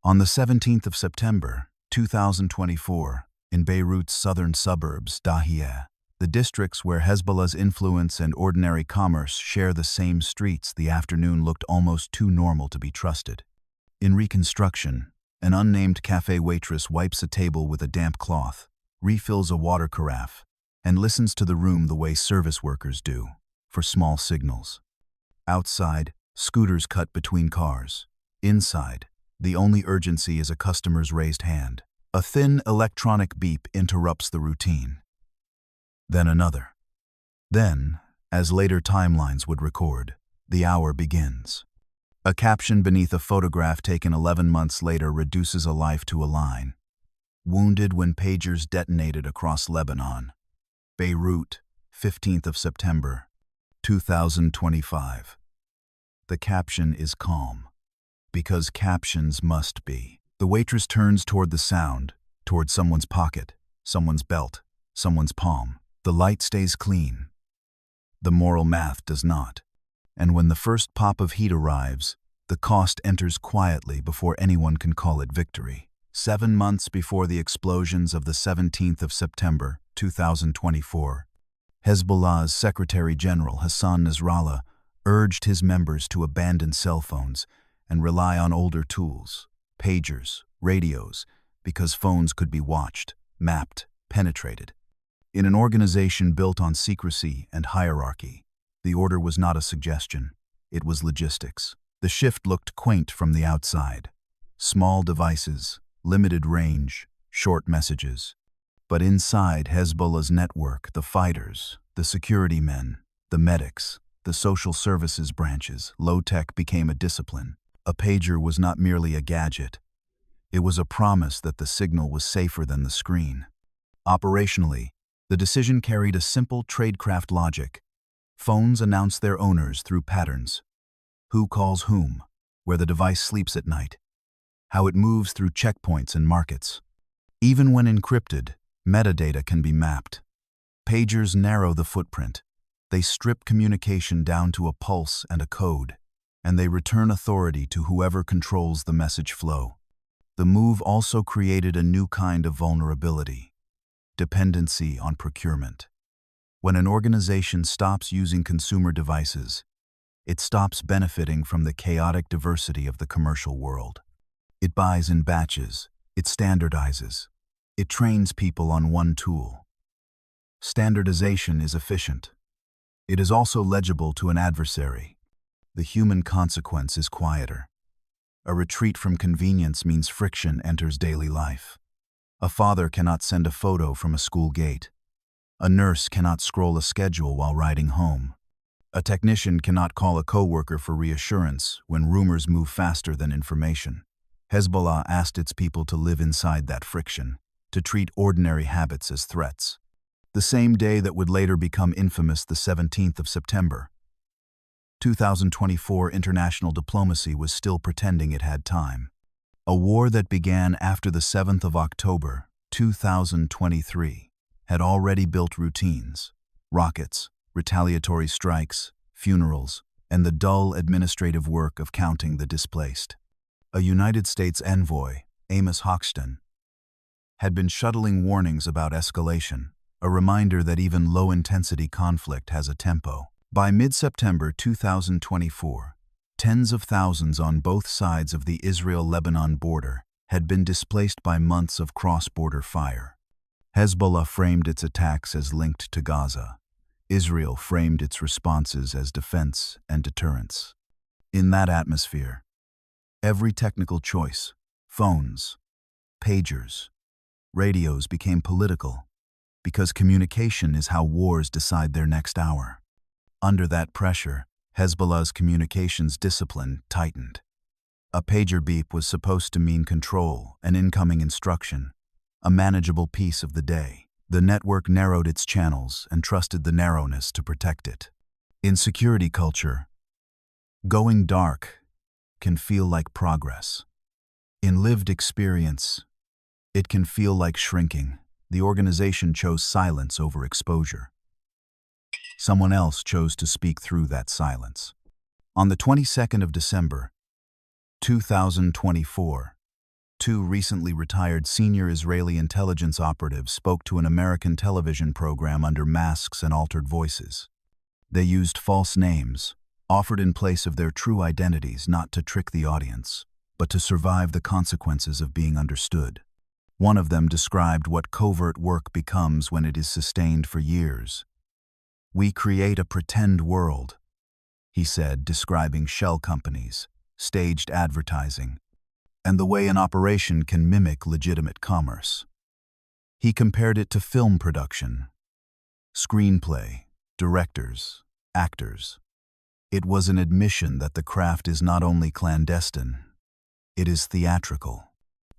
On the 17th of September, 2024, in Beirut's southern suburbs, Dahiyeh, the districts where Hezbollah's influence and ordinary commerce share the same streets, the afternoon looked almost too normal to be trusted. In reconstruction, an unnamed café waitress wipes a table with a damp cloth, refills a water carafe, and listens to the room the way service workers do, for small signals. Outside, scooters cut between cars. Inside, the only urgency is a customer's raised hand. A thin electronic beep interrupts the routine. Then another. Then, as later timelines would record, the hour begins. A caption beneath a photograph taken 11 months later reduces a life to a line. Wounded when pagers detonated across Lebanon. Beirut, 15th of September, 2025. The caption is calm. Because captions must be. The waitress turns toward the sound, toward someone's pocket, someone's belt, someone's palm. The light stays clean. The moral math does not. And when the first pop of heat arrives, the cost enters quietly before anyone can call it victory. 7 months before the explosions of the 17th of September, 2024, Hezbollah's Secretary General Hassan Nasrallah urged his members to abandon cell phones and rely on older tools, pagers, radios, because phones could be watched, mapped, penetrated. In an organization built on secrecy and hierarchy, the order was not a suggestion, it was logistics. The shift looked quaint from the outside. Small devices, limited range, short messages. But inside Hezbollah's network, the fighters, the security men, the medics, the social services branches, low-tech became a discipline. A pager was not merely a gadget. It was a promise that the signal was safer than the screen. Operationally, the decision carried a simple tradecraft logic. Phones announce their owners through patterns. Who calls whom, where the device sleeps at night, how it moves through checkpoints and markets. Even when encrypted, metadata can be mapped. Pagers narrow the footprint. They strip communication down to a pulse and a code, and they return authority to whoever controls the message flow. The move also created a new kind of vulnerability: dependency on procurement. When an organization stops using consumer devices, it stops benefiting from the chaotic diversity of the commercial world. It buys in batches, it standardizes, it trains people on one tool. Standardization is efficient. It is also legible to an adversary. The human consequence is quieter. A retreat from convenience means friction enters daily life. A father cannot send a photo from a school gate. A nurse cannot scroll a schedule while riding home. A technician cannot call a coworker for reassurance when rumors move faster than information. Hezbollah asked its people to live inside that friction, to treat ordinary habits as threats. The same day that would later become infamous, the 17th of September, 2024, international diplomacy was still pretending it had time. A war that began after the 7th of October, 2023, had already built routines: rockets, retaliatory strikes, funerals, and the dull administrative work of counting the displaced. A United States envoy, Amos Hochstein, had been shuttling warnings about escalation, a reminder that even low-intensity conflict has a tempo. By mid-September 2024, tens of thousands on both sides of the Israel-Lebanon border had been displaced by months of cross-border fire. Hezbollah framed its attacks as linked to Gaza. Israel framed its responses as defense and deterrence. In that atmosphere, every technical choice, phones, pagers, radios, became political, because communication is how wars decide their next hour. Under that pressure, Hezbollah's communications discipline tightened. A pager beep was supposed to mean control, an incoming instruction, a manageable piece of the day. The network narrowed its channels and trusted the narrowness to protect it. In security culture, going dark can feel like progress. In lived experience, it can feel like shrinking. The organization chose silence over exposure. Someone else chose to speak through that silence. On the 22nd of December, 2024, Two recently retired senior Israeli intelligence operatives spoke to an American television program under masks and altered voices. They used false names, offered in place of their true identities, not to trick the audience, but to survive the consequences of being understood. One of them described what covert work becomes when it is sustained for years. "We create a pretend world," he said, describing shell companies, staged advertising, and the way an operation can mimic legitimate commerce. He compared it to film production, screenplay, directors, actors. It was an admission that the craft is not only clandestine, it is theatrical.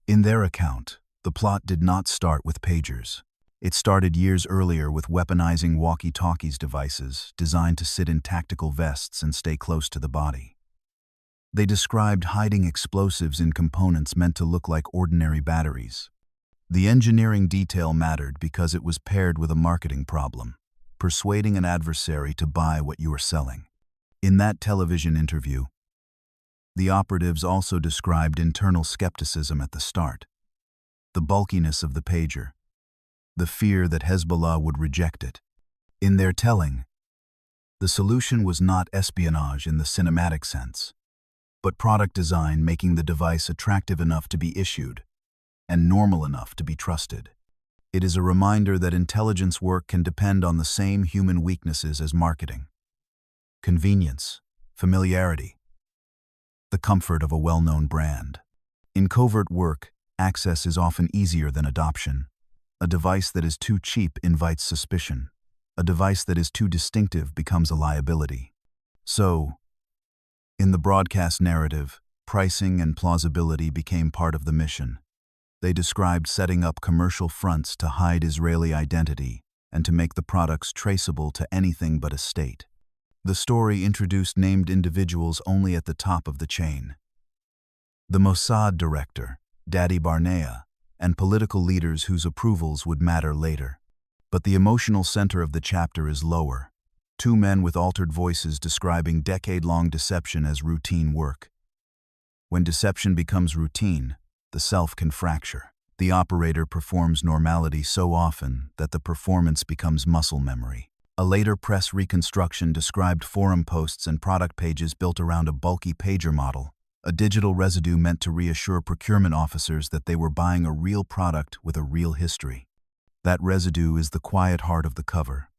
In their account, the plot did not start with pagers. It started years earlier with weaponizing walkie-talkies devices designed to sit in tactical vests and stay close to the body. They described hiding explosives in components meant to look like ordinary batteries. The engineering detail mattered because it was paired with a marketing problem, persuading an adversary to buy what you were selling. In that television interview, the operatives also described internal skepticism at the start, the bulkiness of the pager, the fear that Hezbollah would reject it. In their telling, the solution was not espionage in the cinematic sense, but product design making the device attractive enough to be issued and normal enough to be trusted. It is a reminder that intelligence work can depend on the same human weaknesses as marketing: convenience, familiarity, the comfort of a well-known brand. In covert work, access is often easier than adoption. A device that is too cheap invites suspicion. A device that is too distinctive becomes a liability. So, in the broadcast narrative, pricing and plausibility became part of the mission. They described setting up commercial fronts to hide Israeli identity and to make the products traceable to anything but a state. The story introduced named individuals only at the top of the chain: the Mossad director, Daddy Barnea, and political leaders whose approvals would matter later. But the emotional center of the chapter is lower: two men with altered voices describing decade-long deception as routine work. When deception becomes routine, the self can fracture. The operator performs normality so often that the performance becomes muscle memory. A later press reconstruction described forum posts and product pages built around a bulky pager model, a digital residue meant to reassure procurement officers that they were buying a real product with a real history. That residue is the quiet heart of the cover.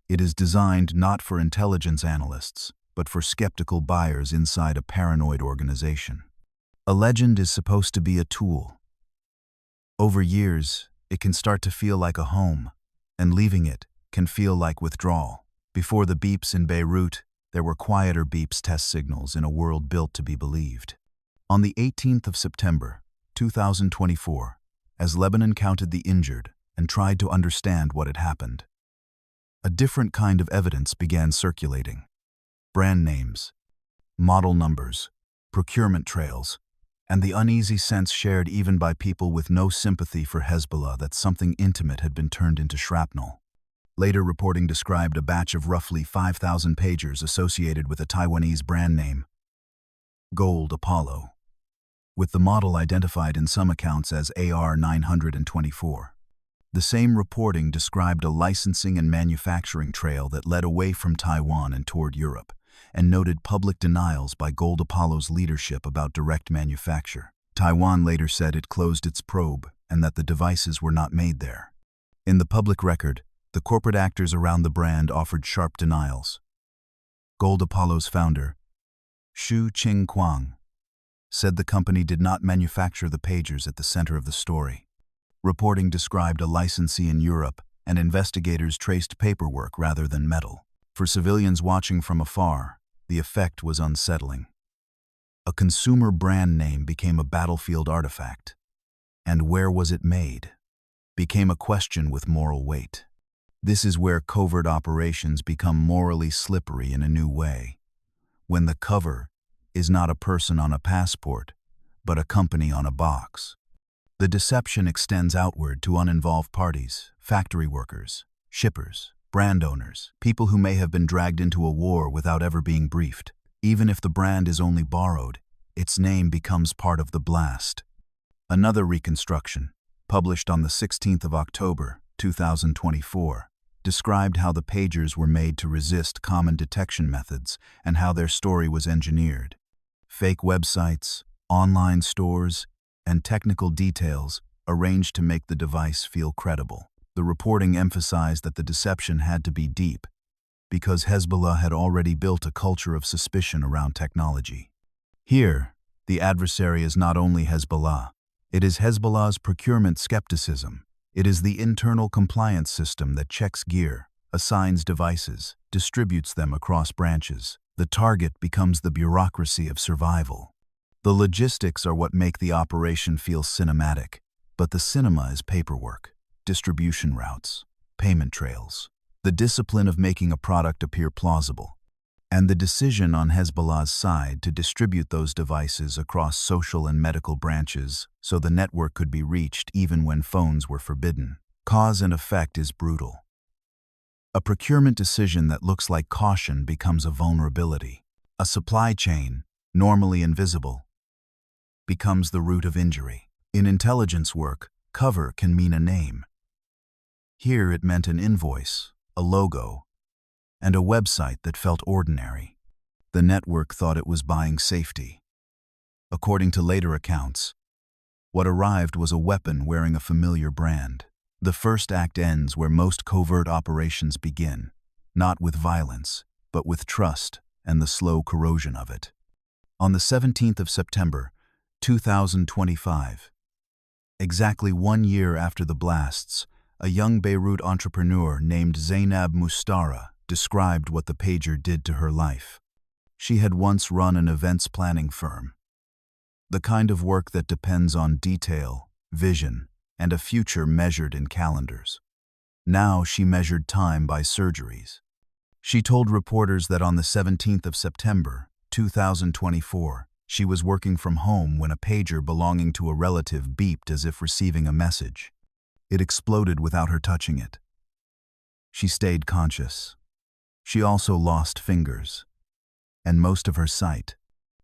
It is designed not for intelligence analysts, but for skeptical buyers inside a paranoid organization. A legend is supposed to be a tool. Over years, it can start to feel like a home, and leaving it can feel like withdrawal. Before the beeps in Beirut, there were quieter beeps, test signals in a world built to be believed. On the 18th of September, 2024, as Lebanon counted the injured and tried to understand what had happened, a different kind of evidence began circulating: brand names, model numbers, procurement trails, and the uneasy sense shared even by people with no sympathy for Hezbollah that something intimate had been turned into shrapnel. Later reporting described a batch of roughly 5,000 pagers associated with a Taiwanese brand name, Gold Apollo, with the model identified in some accounts as AR 924. The same reporting described a licensing and manufacturing trail that led away from Taiwan and toward Europe, and noted public denials by Gold Apollo's leadership about direct manufacture. Taiwan later said it closed its probe and that the devices were not made there. In the public record, the corporate actors around the brand offered sharp denials. Gold Apollo's founder, Xu Qingquang, said the company did not manufacture the pagers at the center of the story. Reporting described a licensee in Europe, and investigators traced paperwork rather than metal. For civilians watching from afar, the effect was unsettling. A consumer brand name became a battlefield artifact, and where was it made became a question with moral weight. This is where covert operations become morally slippery in a new way, when the cover is not a person on a passport, but a company on a box. The deception extends outward to uninvolved parties, factory workers, shippers, brand owners, people who may have been dragged into a war without ever being briefed. Even if the brand is only borrowed, its name becomes part of the blast. Another reconstruction, published on the 16th of October, 2024, described how the pagers were made to resist common detection methods and how their story was engineered. Fake websites, online stores, and technical details arranged to make the device feel credible. The reporting emphasized that the deception had to be deep, because Hezbollah had already built a culture of suspicion around technology. Here, the adversary is not only Hezbollah. It is Hezbollah's procurement skepticism. It is the internal compliance system that checks gear, assigns devices, distributes them across branches. The target becomes the bureaucracy of survival. The logistics are what make the operation feel cinematic, but the cinema is paperwork, distribution routes, payment trails, the discipline of making a product appear plausible, and the decision on Hezbollah's side to distribute those devices across social and medical branches so the network could be reached even when phones were forbidden. Cause and effect is brutal. A procurement decision that looks like caution becomes a vulnerability. A supply chain, normally invisible, becomes the root of injury. In intelligence work, cover can mean a name. Here it meant an invoice, a logo, and a website that felt ordinary. The network thought it was buying safety. According to later accounts, what arrived was a weapon wearing a familiar brand. The first act ends where most covert operations begin, not with violence, but with trust and the slow corrosion of it. On the 17th of September, 2025, exactly 1 year after the blasts, a young Beirut entrepreneur named Zainab Mustara described what the pager did to her life. She had once run an events planning firm, the kind of work that depends on detail, vision, and a future measured in calendars. Now she measured time by surgeries. She told reporters that on the 17th of September, 2024, she was working from home when a pager belonging to a relative beeped as if receiving a message. It exploded without her touching it. She stayed conscious. She also lost fingers, and most of her sight.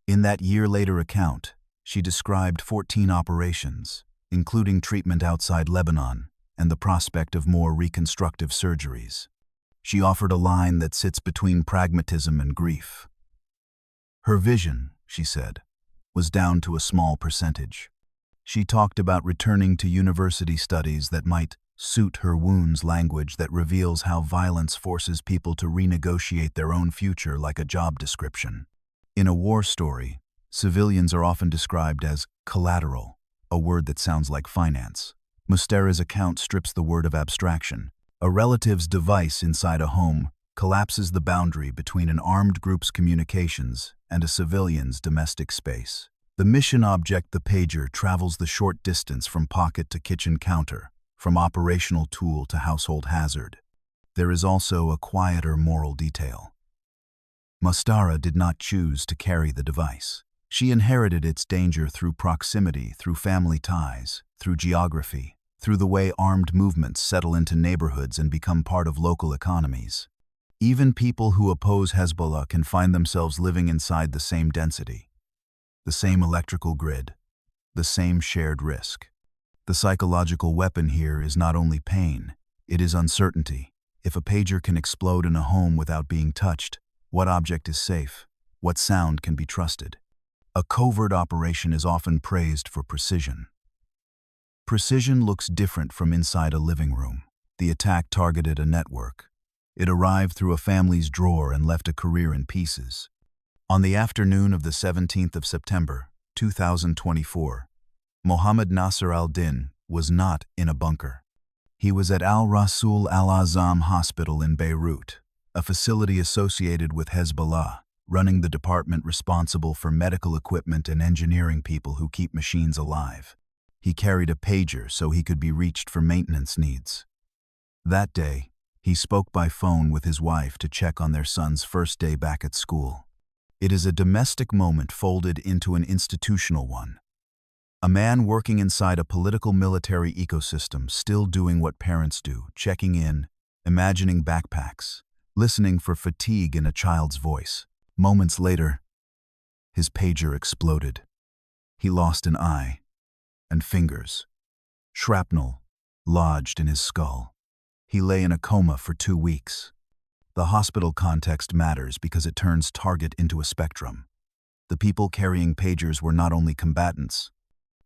In that year-later account, she described 14 operations, including treatment outside Lebanon and the prospect of more reconstructive surgeries. She offered a line that sits between pragmatism and grief. Her vision, she said, was down to a small percentage. She talked about returning to university studies that might suit her wounds, language that reveals how violence forces people to renegotiate their own future like a job description. In a war story, civilians are often described as collateral, a word that sounds like finance. Mustara's account strips the word of abstraction. A relative's device inside a home collapses the boundary between an armed group's communications and a civilian's domestic space. The mission object, the pager, travels the short distance from pocket to kitchen counter, from operational tool to household hazard. There is also a quieter moral detail. Mustara did not choose to carry the device. She inherited its danger through proximity, through family ties, through geography, through the way armed movements settle into neighborhoods and become part of local economies. Even people who oppose Hezbollah can find themselves living inside the same density, the same electrical grid, the same shared risk. The psychological weapon here is not only pain, it is uncertainty. If a pager can explode in a home without being touched, what object is safe? What sound can be trusted? A covert operation is often praised for precision. Precision looks different from inside a living room. The attack targeted a network. It arrived through a family's drawer and left a career in pieces. On the afternoon of the 17th of September, 2024, Mohammed Nasser al-Din was not in a bunker. He was at Al-Rasul Al-Azam Hospital in Beirut, a facility associated with Hezbollah, running the department responsible for medical equipment and engineering people who keep machines alive. He carried a pager so he could be reached for maintenance needs. That day, he spoke by phone with his wife to check on their son's first day back at school. It is a domestic moment folded into an institutional one. A man working inside a political military ecosystem, still doing what parents do, checking in, imagining backpacks, listening for fatigue in a child's voice. Moments later, his pager exploded. He lost an eye, and fingers. Shrapnel lodged in his skull. He lay in a coma for 2 weeks. The hospital context matters because it turns target into a spectrum. The people carrying pagers were not only combatants.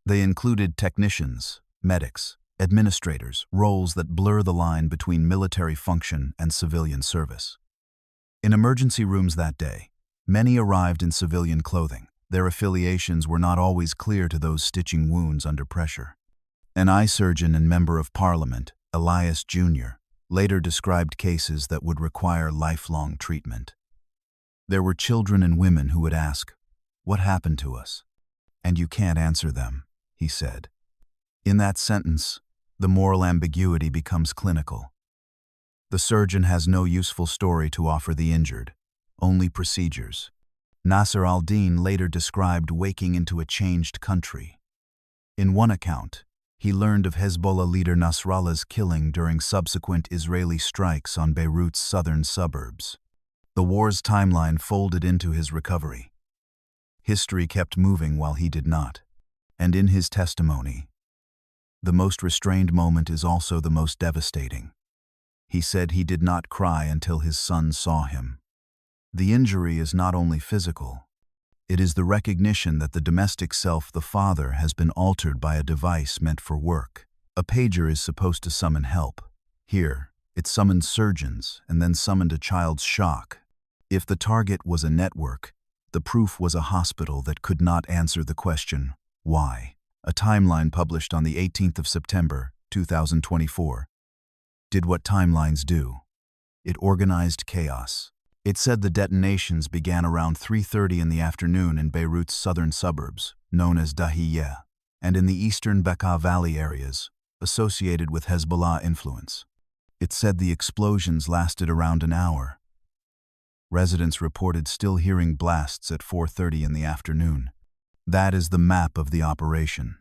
They included technicians, medics, administrators, roles that blur the line between military function and civilian service. In emergency rooms that day, many arrived in civilian clothing. Their affiliations were not always clear to those stitching wounds under pressure. An eye surgeon and member of parliament, Elias Jr., later described cases that would require lifelong treatment. There were children and women who would ask, "What happened to us?" "And you can't answer them," he said. In that sentence, the moral ambiguity becomes clinical. The surgeon has no useful story to offer the injured, only procedures. Nasser al-Din later described waking into a changed country. In one account, he learned of Hezbollah leader Nasrallah's killing during subsequent Israeli strikes on Beirut's southern suburbs. The war's timeline folded into his recovery. History kept moving while he did not, and in his testimony, the most restrained moment is also the most devastating. He said he did not cry until his son saw him. The injury is not only physical. It is the recognition that the domestic self, the father, has been altered by a device meant for work. A pager is supposed to summon help. Here, it summoned surgeons and then summoned a child's shock. If the target was a network, the proof was a hospital that could not answer the question, why? A timeline published on the 18th of September, 2024. Did what timelines do? It organized chaos. It said the detonations began around 3:30 in the afternoon in Beirut's southern suburbs, known as Dahiyeh, and in the eastern Bekaa Valley areas, associated with Hezbollah influence. It said the explosions lasted around an hour. Residents reported still hearing blasts at 4:30 in the afternoon. That is the map of the operation.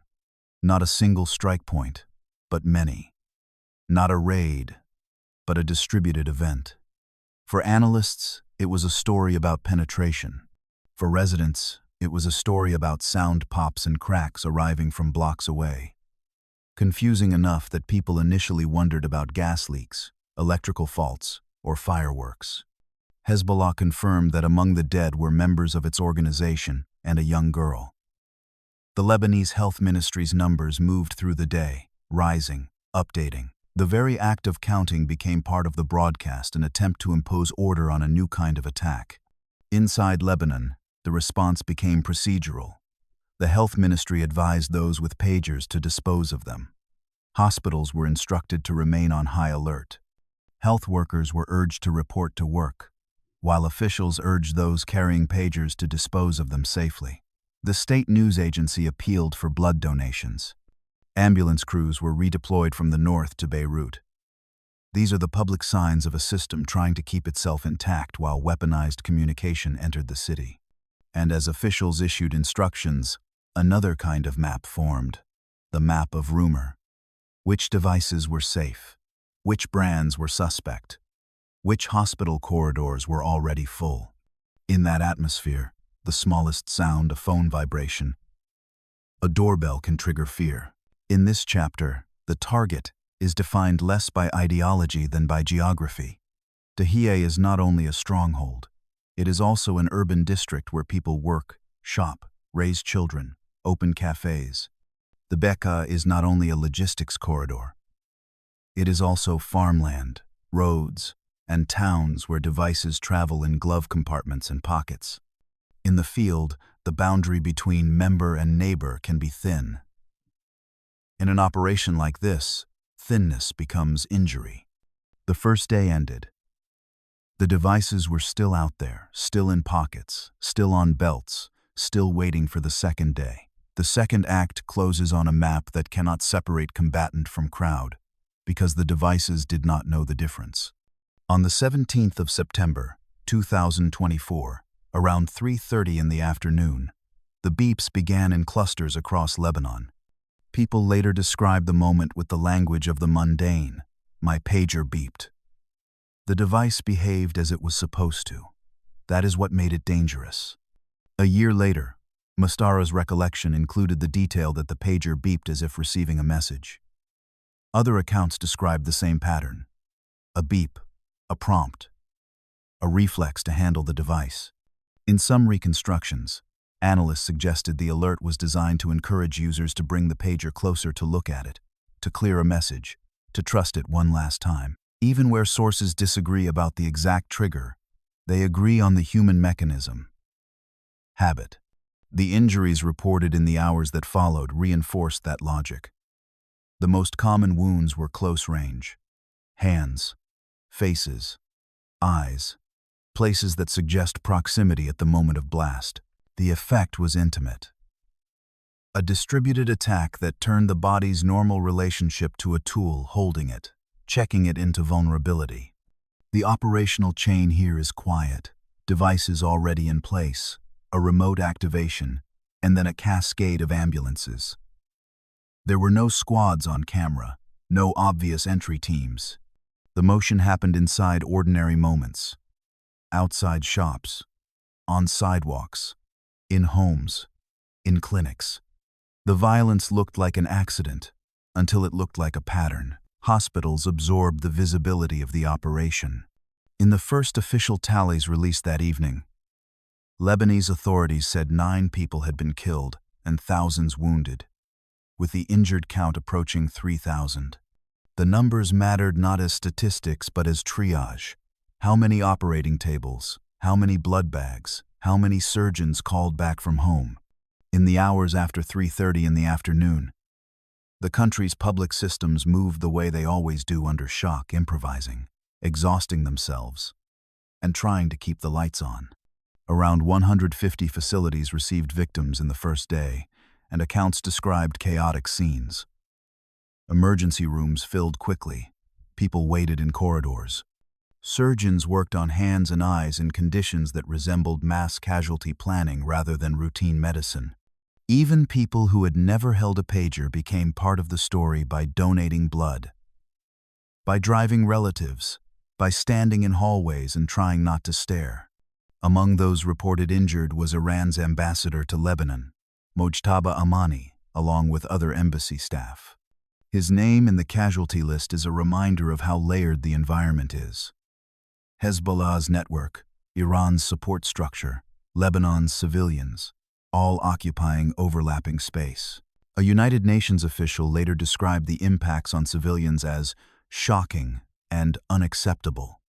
Not a single strike point, but many. Not a raid, but a distributed event. For analysts, it was a story about penetration. For residents, it was a story about sound pops and cracks arriving from blocks away. Confusing enough that people initially wondered about gas leaks, electrical faults, or fireworks. Hezbollah confirmed that among the dead were members of its organization and a young girl. The Lebanese Health Ministry's numbers moved through the day, rising, updating. The very act of counting became part of the broadcast, an attempt to impose order on a new kind of attack. Inside Lebanon, the response became procedural. The health ministry advised those with pagers to dispose of them. Hospitals were instructed to remain on high alert. Health workers were urged to report to work, while officials urged those carrying pagers to dispose of them safely. The state news agency appealed for blood donations. Ambulance crews were redeployed from the north to Beirut. These are the public signs of a system trying to keep itself intact while weaponized communication entered the city. And as officials issued instructions, another kind of map formed, the map of rumor. Which devices were safe? Which brands were suspect? Which hospital corridors were already full? In that atmosphere, the smallest sound, a phone vibration, a doorbell, can trigger fear. In this chapter, the target is defined less by ideology than by geography. Dahiyeh is not only a stronghold, it is also an urban district where people work, shop, raise children, open cafes. The Bekaa is not only a logistics corridor, it is also farmland, roads, and towns where devices travel in glove compartments and pockets. In the field, the boundary between member and neighbor can be thin. In an operation like this, thinness becomes injury. The first day ended. The devices were still out there, still in pockets, still on belts, still waiting for the second day. The second act closes on a map that cannot separate combatant from crowd, because the devices did not know the difference. On the 17th of September, 2024, around 3:30 in the afternoon, the beeps began in clusters across Lebanon. People later described the moment with the language of the mundane. My pager beeped. The device behaved as it was supposed to. That is what made it dangerous. A year later, Mustara's recollection included the detail that the pager beeped as if receiving a message. Other accounts described the same pattern. A beep, a prompt, a reflex to handle the device. In some reconstructions, analysts suggested the alert was designed to encourage users to bring the pager closer to look at it, to clear a message, to trust it one last time. Even where sources disagree about the exact trigger, they agree on the human mechanism. Habit. The injuries reported in the hours that followed reinforced that logic. The most common wounds were close range. Hands, faces, eyes, places that suggest proximity at the moment of blast. The effect was intimate. A distributed attack that turned the body's normal relationship to a tool holding it, checking it into vulnerability. The operational chain here is quiet, devices already in place, a remote activation, and then a cascade of ambulances. There were no squads on camera, no obvious entry teams. The motion happened inside ordinary moments. Outside shops, on sidewalks, in homes, in clinics. The violence looked like an accident, until it looked like a pattern. Hospitals absorbed the visibility of the operation. In the first official tallies released that evening, Lebanese authorities said 9 people had been killed and thousands wounded, with the injured count approaching 3,000. The numbers mattered not as statistics but as triage. How many operating tables, how many blood bags, how many surgeons called back from home. In the hours after 3:30 in the afternoon, the country's public systems moved the way they always do under shock, improvising, exhausting themselves, and trying to keep the lights on. Around 150 facilities received victims in the first day, and accounts described chaotic scenes. Emergency rooms filled quickly. People waited in corridors. Surgeons worked on hands and eyes in conditions that resembled mass casualty planning rather than routine medicine. Even people who had never held a pager became part of the story by donating blood, by driving relatives, by standing in hallways and trying not to stare. Among those reported injured was Iran's ambassador to Lebanon, Mojtaba Amani, along with other embassy staff. His name in the casualty list is a reminder of how layered the environment is. Hezbollah's network, Iran's support structure, Lebanon's civilians, all occupying overlapping space. A United Nations official later described the impacts on civilians as shocking and unacceptable,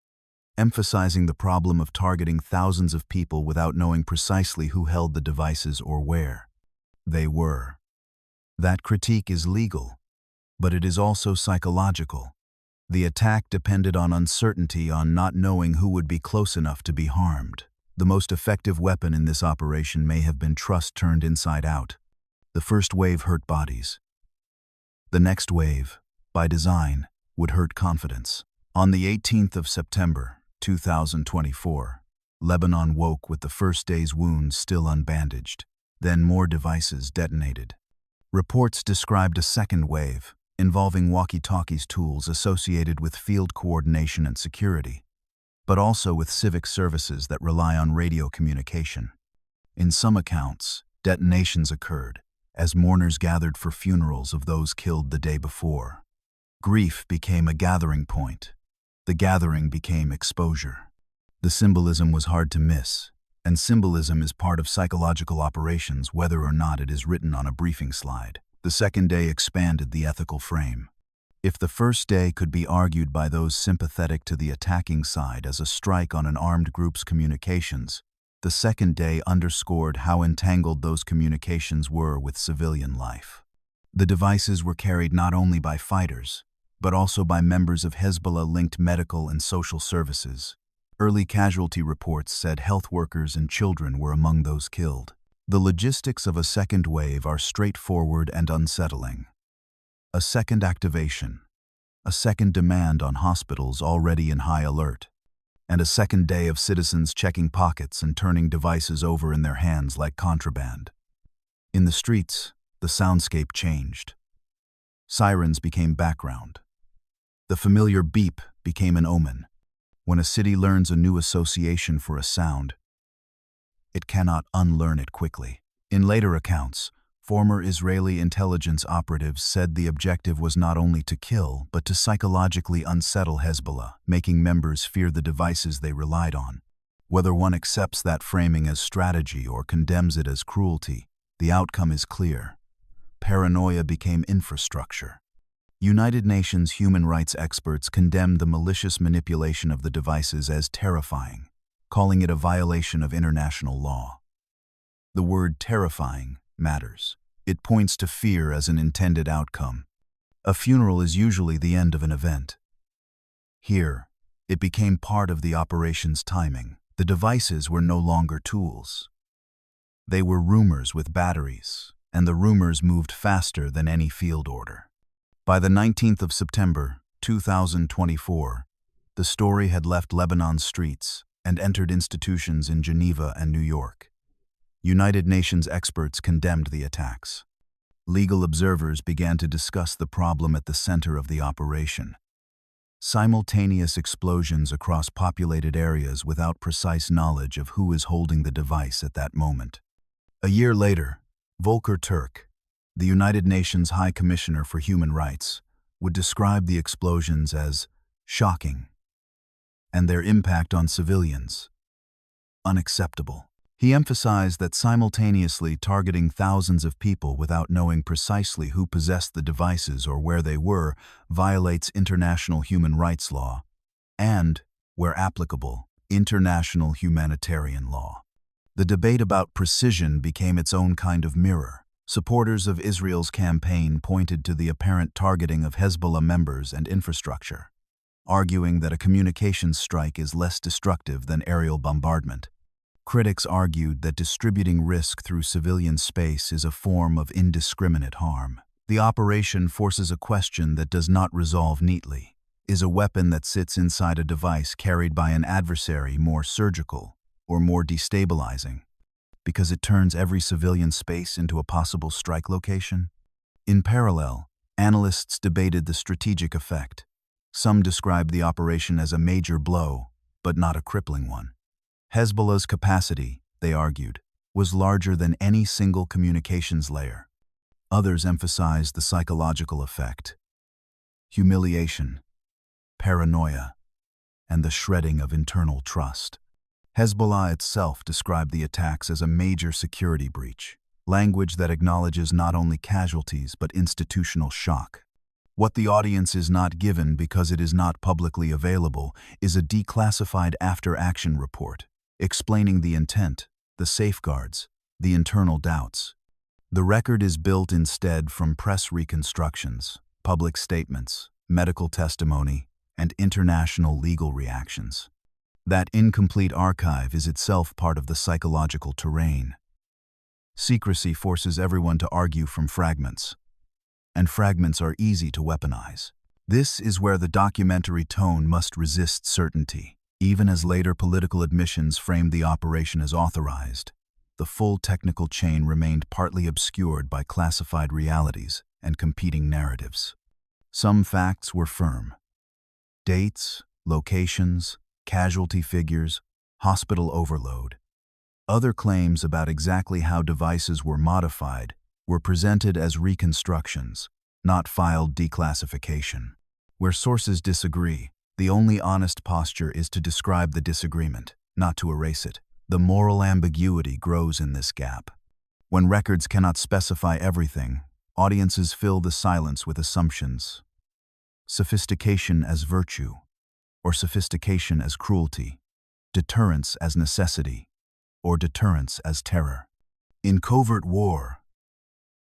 emphasizing the problem of targeting thousands of people without knowing precisely who held the devices or where they were. That critique is legal, but it is also psychological. The attack depended on uncertainty, on not knowing who would be close enough to be harmed. The most effective weapon in this operation may have been trust turned inside out. The first wave hurt bodies. The next wave, by design, would hurt confidence. On the 18th of September, 2024, Lebanon woke with the first day's wounds still unbandaged. Then more devices detonated. Reports described a second wave, involving walkie-talkies tools associated with field coordination and security, but also with civic services that rely on radio communication. In some accounts, detonations occurred as mourners gathered for funerals of those killed the day before. Grief became a gathering point. The gathering became exposure. The symbolism was hard to miss, and symbolism is part of psychological operations whether or not it is written on a briefing slide. The second day expanded the ethical frame. If the first day could be argued by those sympathetic to the attacking side as a strike on an armed group's communications, the second day underscored how entangled those communications were with civilian life. The devices were carried not only by fighters, but also by members of Hezbollah-linked medical and social services. Early casualty reports said health workers and children were among those killed. The logistics of a second wave are straightforward and unsettling. A second activation, a second demand on hospitals already in high alert, and a second day of citizens checking pockets and turning devices over in their hands like contraband. In the streets, the soundscape changed. Sirens became background. The familiar beep became an omen. When a city learns a new association for a sound, it cannot unlearn it quickly. In later accounts, former Israeli intelligence operatives said the objective was not only to kill, but to psychologically unsettle Hezbollah, making members fear the devices they relied on. Whether one accepts that framing as strategy or condemns it as cruelty, the outcome is clear. Paranoia became infrastructure. United Nations human rights experts condemned the malicious manipulation of the devices as terrifying, calling it a violation of international law. The word terrifying matters. It points to fear as an intended outcome. A funeral is usually the end of an event. Here, it became part of the operation's timing. The devices were no longer tools. They were rumors with batteries, and the rumors moved faster than any field order. By the 19th of September, 2024, the story had left Lebanon's streets and entered institutions in Geneva and New York. United Nations experts condemned the attacks. Legal observers began to discuss the problem at the center of the operation. Simultaneous explosions across populated areas without precise knowledge of who is holding the device at that moment. A year later, Volker Turk, the United Nations High Commissioner for Human Rights, would describe the explosions as shocking and their impact on civilians unacceptable. He emphasized that simultaneously targeting thousands of people without knowing precisely who possessed the devices or where they were violates international human rights law and, where applicable, international humanitarian law. The debate about precision became its own kind of mirror. Supporters of Israel's campaign pointed to the apparent targeting of Hezbollah members and infrastructure, arguing that a communications strike is less destructive than aerial bombardment. Critics argued that distributing risk through civilian space is a form of indiscriminate harm. The operation forces a question that does not resolve neatly. Is a weapon that sits inside a device carried by an adversary more surgical or more destabilizing, because it turns every civilian space into a possible strike location? In parallel, analysts debated the strategic effect. Some described the operation as a major blow, but not a crippling one. Hezbollah's capacity, they argued, was larger than any single communications layer. Others emphasized the psychological effect: humiliation, paranoia, and the shredding of internal trust. Hezbollah itself described the attacks as a major security breach, language that acknowledges not only casualties but institutional shock. What the audience is not given because it is not publicly available is a declassified after-action report, explaining the intent, the safeguards, the internal doubts. The record is built instead from press reconstructions, public statements, medical testimony, and international legal reactions. That incomplete archive is itself part of the psychological terrain. Secrecy forces everyone to argue from fragments, and fragments are easy to weaponize. This is where the documentary tone must resist certainty. Even as later political admissions framed the operation as authorized, the full technical chain remained partly obscured by classified realities and competing narratives. Some facts were firm: dates, locations, casualty figures, hospital overload. Other claims about exactly how devices were modified were presented as reconstructions, not filed declassification. Where sources disagree, the only honest posture is to describe the disagreement, not to erase it. The moral ambiguity grows in this gap. When records cannot specify everything, audiences fill the silence with assumptions. Sophistication as virtue, or sophistication as cruelty, deterrence as necessity, or deterrence as terror. In covert war,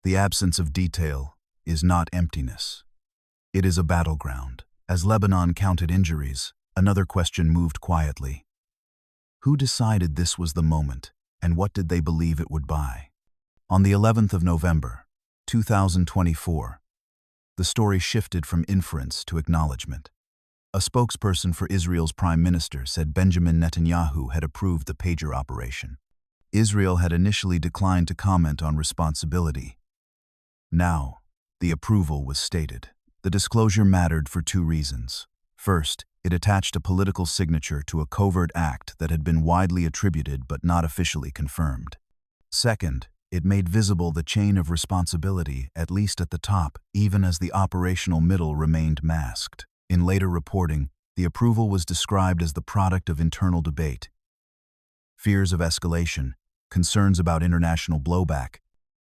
the absence of detail is not emptiness. It is a battleground. As Lebanon counted injuries, another question moved quietly. Who decided this was the moment, and what did they believe it would buy? On the 11th of November, 2024, the story shifted from inference to acknowledgement. A spokesperson for Israel's prime minister said Benjamin Netanyahu had approved the pager operation. Israel had initially declined to comment on responsibility. Now, the approval was stated. The disclosure mattered for two reasons. First, it attached a political signature to a covert act that had been widely attributed but not officially confirmed. Second, It made visible the chain of responsibility, at least at the top, even as the operational middle remained masked. In later reporting, the approval was described as the product of internal debate. Fears of escalation, concerns about international blowback,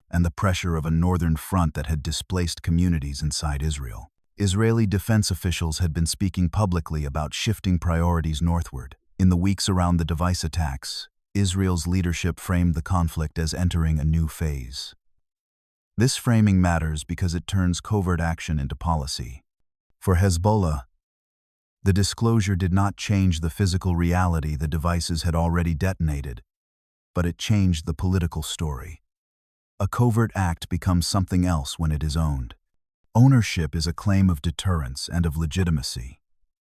and the pressure of a northern front that had displaced communities inside Israel. Israeli defense officials had been speaking publicly about shifting priorities northward. In the weeks around the device attacks, Israel's leadership framed the conflict as entering a new phase. This framing matters because it turns covert action into policy. For Hezbollah, the disclosure did not change the physical reality the devices had already detonated, but it changed the political story. A covert act becomes something else when it is owned. Ownership is a claim of deterrence and of legitimacy.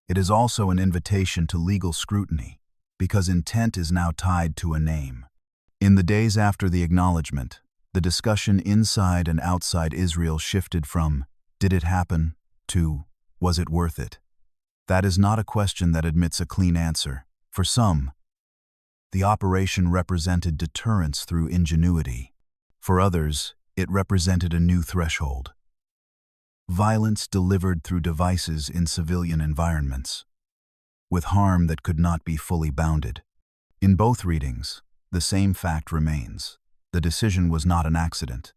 It is also an invitation to legal scrutiny, because intent is now tied to a name. In the days after the acknowledgement, the discussion inside and outside Israel shifted from, "Did it happen?" to, "Was it worth it?" That is not a question that admits a clean answer. For some, the operation represented deterrence through ingenuity. For others, it represented a new threshold. Violence delivered through devices in civilian environments, with harm that could not be fully bounded. In both readings, the same fact remains. The decision was not an accident.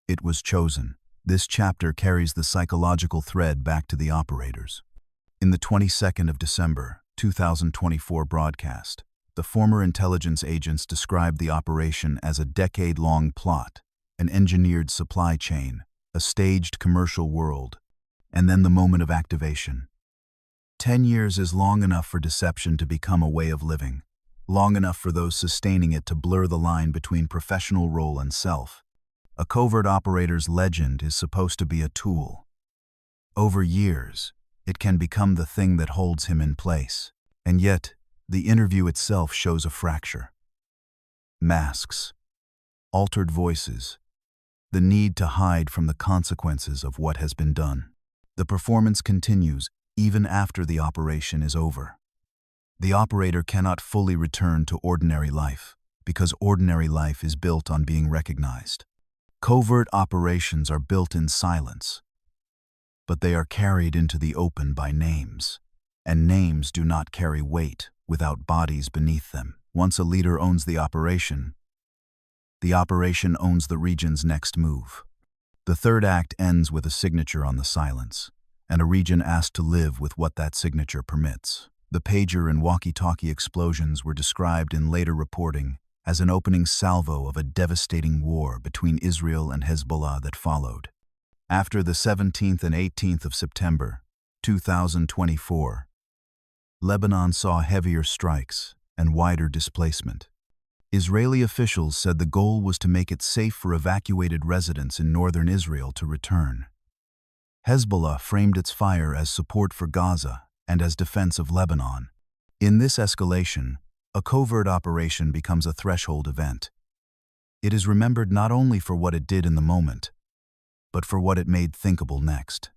It was chosen. This chapter carries the psychological thread back to the operators. In the 22nd of December, 2024 broadcast, the former intelligence agents described the operation as a decade-long plot, an engineered supply chain, a staged commercial world, and then the moment of activation. 10 years is long enough for deception to become a way of living, long enough for those sustaining it to blur the line between professional role and self. A covert operator's legend is supposed to be a tool. Over years, it can become the thing that holds him in place. And yet, the interview itself shows a fracture. Masks, altered voices, the need to hide from the consequences of what has been done. The performance continues even after the operation is over. The operator cannot fully return to ordinary life, because ordinary life is built on being recognized. Covert operations are built in silence, but they are carried into the open by names, and names do not carry weight without bodies beneath them. Once a leader owns the operation owns the region's next move. The third act ends with a signature on the silence, and a region asked to live with what that signature permits. The pager and walkie-talkie explosions were described in later reporting as an opening salvo of a devastating war between Israel and Hezbollah that followed. After the 17th and 18th of September, 2024, Lebanon saw heavier strikes and wider displacement. Israeli officials said the goal was to make it safe for evacuated residents in northern Israel to return. Hezbollah framed its fire as support for Gaza and as defense of Lebanon. In this escalation, a covert operation becomes a threshold event. It is remembered not only for what it did in the moment, but for what it made thinkable next.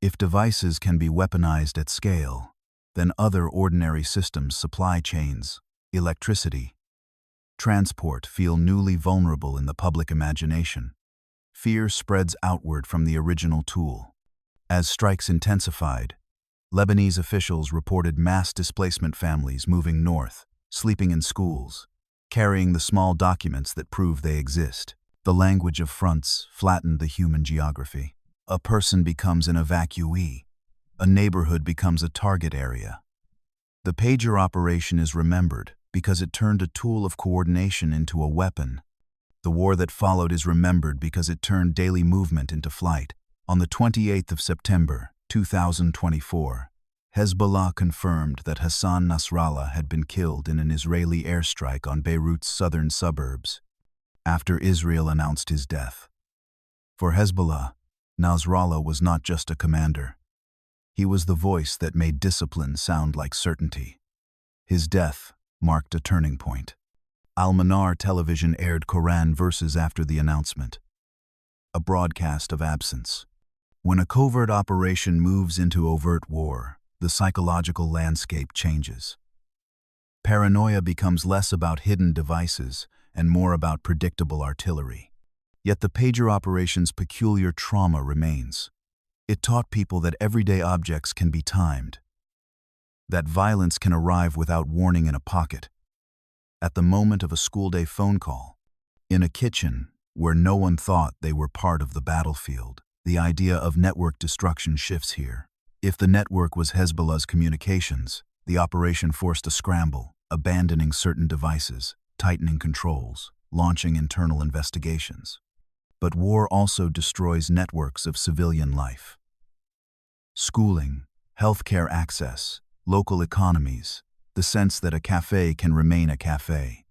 If devices can be weaponized at scale, then other ordinary systems, supply chains, electricity, transport feel newly vulnerable in the public imagination. Fear spreads outward from the original tool. As strikes intensified, Lebanese officials reported mass displacement families moving north, sleeping in schools, carrying the small documents that prove they exist. The language of fronts flattened the human geography. A person becomes an evacuee. A neighborhood becomes a target area. The pager operation is remembered because it turned a tool of coordination into a weapon. The war that followed is remembered because it turned daily movement into flight. On the 28th of September, 2024, Hezbollah confirmed that Hassan Nasrallah had been killed in an Israeli airstrike on Beirut's southern suburbs, after Israel announced his death. For Hezbollah, Nasrallah was not just a commander. He was the voice that made discipline sound like certainty. His death marked a turning point. Al-Manar television aired Quran verses after the announcement, a broadcast of absence. When a covert operation moves into overt war, the psychological landscape changes. Paranoia becomes less about hidden devices and more about predictable artillery. Yet the pager operation's peculiar trauma remains. It taught people that everyday objects can be timed, that violence can arrive without warning in a pocket, at the moment of a school day phone call, in a kitchen where no one thought they were part of the battlefield. The idea of network destruction shifts here. If the network was Hezbollah's communications, the operation forced a scramble, abandoning certain devices, tightening controls, launching internal investigations. But war also destroys networks of civilian life. Schooling, healthcare access, local economies, the sense that a cafe can remain a cafe.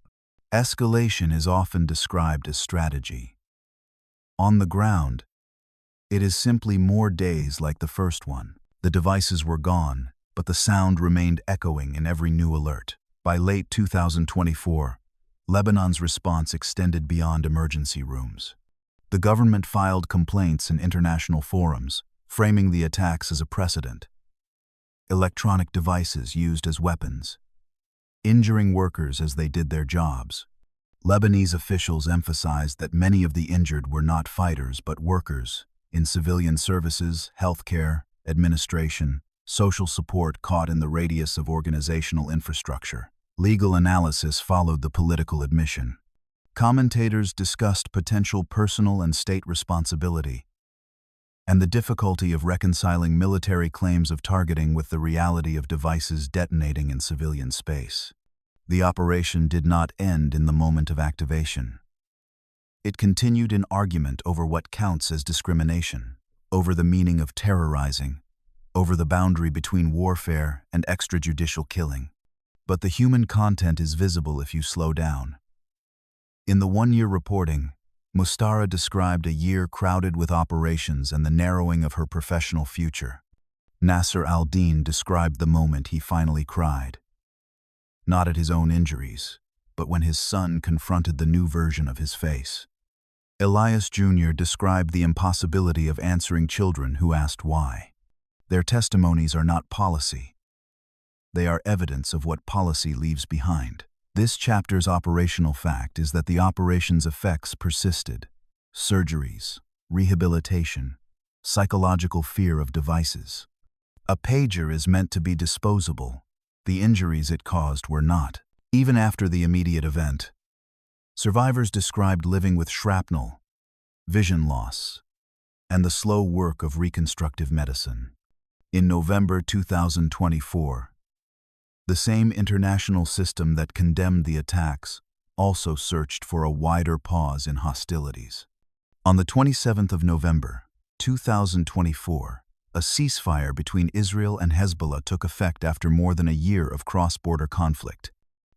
Escalation is often described as strategy. On the ground, it is simply more days like the first one. The devices were gone, but the sound remained echoing in every new alert. By late 2024, Lebanon's response extended beyond emergency rooms. The government filed complaints in international forums, framing the attacks as a precedent. Electronic devices used as weapons, injuring workers as they did their jobs. Lebanese officials emphasized that many of the injured were not fighters but workers in civilian services, healthcare, administration, social support caught in the radius of organizational infrastructure. Legal analysis followed the political admission. Commentators discussed potential personal and state responsibility and the difficulty of reconciling military claims of targeting with the reality of devices detonating in civilian space. The operation did not end in the moment of activation. It continued in argument over what counts as discrimination, over the meaning of terrorizing, over the boundary between warfare and extrajudicial killing. But the human content is visible if you slow down. In the one-year reporting, Mossad described a year crowded with operations and the narrowing of her professional future. Nasser al-Din described the moment he finally cried. Not at his own injuries, but when his son confronted the new version of his face. Elias Jr. described the impossibility of answering children who asked why. Their testimonies are not policy. They are evidence of what policy leaves behind. This chapter's operational fact is that the operation's effects persisted. Surgeries, rehabilitation, psychological fear of devices. A pager is meant to be disposable. The injuries it caused were not. Even after the immediate event, survivors described living with shrapnel, vision loss, and the slow work of reconstructive medicine. In November 2024, the same international system that condemned the attacks also searched for a wider pause in hostilities. On the 27th of November, 2024, a ceasefire between Israel and Hezbollah took effect after more than a year of cross-border conflict,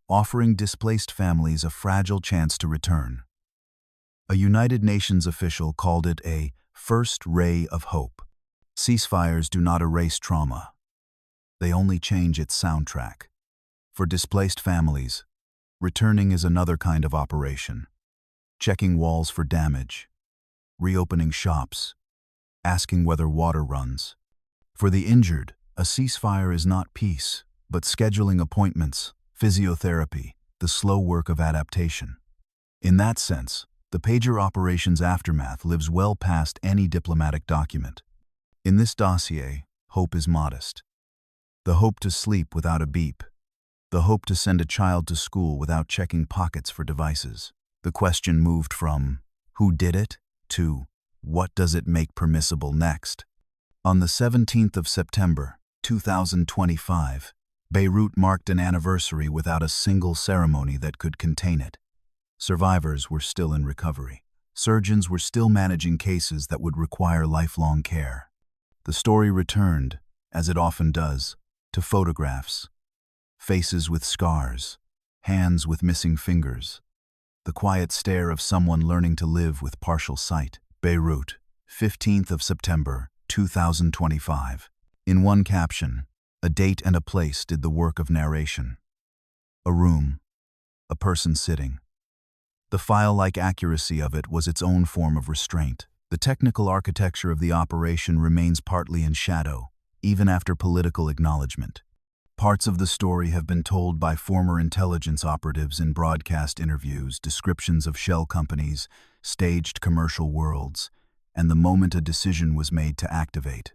offering displaced families a fragile chance to return. A United Nations official called it a first ray of hope. Ceasefires do not erase trauma. They only change its soundtrack. For displaced families, returning is another kind of operation. Checking walls for damage, reopening shops, asking whether water runs. For the injured, a ceasefire is not peace, but scheduling appointments, physiotherapy, the slow work of adaptation. In that sense, the pager operation's aftermath lives well past any diplomatic document. In this dossier, hope is modest. The hope to sleep without a beep. The hope to send a child to school without checking pockets for devices. The question moved from, who did it, to, what does it make permissible next? On the 17th of September, 2025, Beirut marked an anniversary without a single ceremony that could contain it. Survivors were still in recovery. Surgeons were still managing cases that would require lifelong care. The story returned, as it often does, to photographs. Faces with scars, hands with missing fingers, the quiet stare of someone learning to live with partial sight. Beirut, 15th of September, 2025. In one caption, a date and a place did the work of narration. A room, a person sitting. The file-like accuracy of it was its own form of restraint. The technical architecture of the operation remains partly in shadow, even after political acknowledgement. Parts of the story have been told by former intelligence operatives in broadcast interviews, descriptions of shell companies, staged commercial worlds, and the moment a decision was made to activate.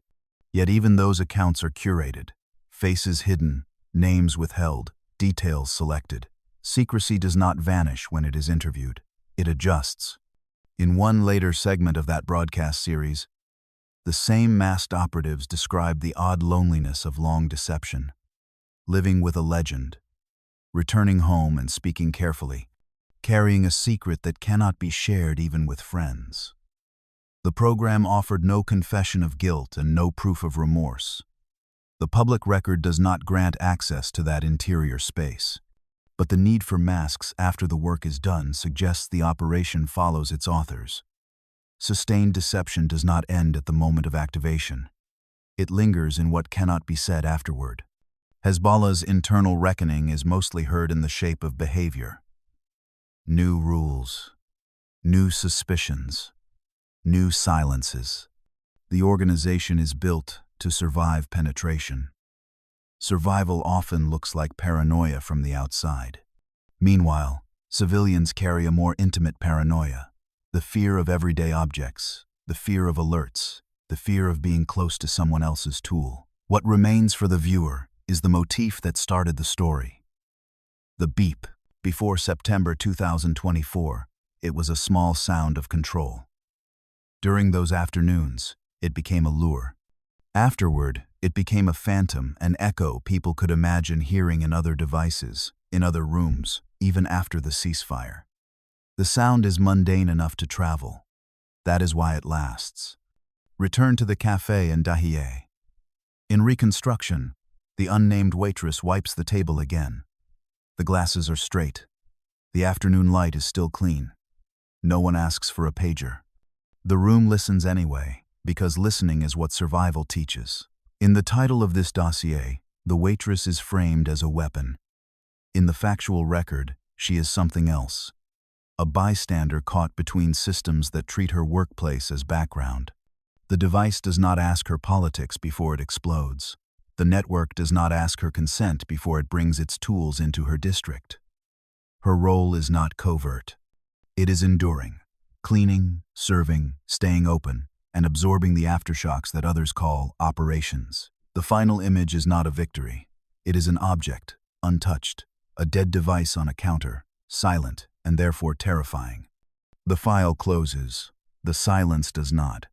Yet even those accounts are curated, faces hidden, names withheld, details selected. Secrecy does not vanish when it is interviewed. It adjusts. In one later segment of that broadcast series, the same masked operatives described the odd loneliness of long deception, living with a legend, returning home and speaking carefully, carrying a secret that cannot be shared even with friends. The program offered no confession of guilt and no proof of remorse. The public record does not grant access to that interior space, but the need for masks after the work is done suggests the operation follows its authors. Sustained deception does not end at the moment of activation. It lingers in what cannot be said afterward. Hezbollah's internal reckoning is mostly heard in the shape of behavior. New rules, new suspicions, new silences. The organization is built to survive penetration. Survival often looks like paranoia from the outside. Meanwhile, civilians carry a more intimate paranoia. The fear of everyday objects, the fear of alerts, the fear of being close to someone else's tool. What remains for the viewer is the motif that started the story. The beep. Before September 2024, it was a small sound of control. During those afternoons, it became a lure. Afterward, it became a phantom, an echo people could imagine hearing in other devices, in other rooms, even after the ceasefire. The sound is mundane enough to travel. That is why it lasts. Return to the Café in Dahieh. In reconstruction, the unnamed waitress wipes the table again. The glasses are straight. The afternoon light is still clean. No one asks for a pager. The room listens anyway, because listening is what survival teaches. In the title of this dossier, the waitress is framed as a weapon. In the factual record, she is something else. A bystander caught between systems that treat her workplace as background. The device does not ask her politics before it explodes. The network does not ask her consent before it brings its tools into her district. Her role is not covert. It is enduring, cleaning, serving, staying open, and absorbing the aftershocks that others call operations. The final image is not a victory. It is an object, untouched, a dead device on a counter, silent and therefore terrifying. The file closes. The silence does not.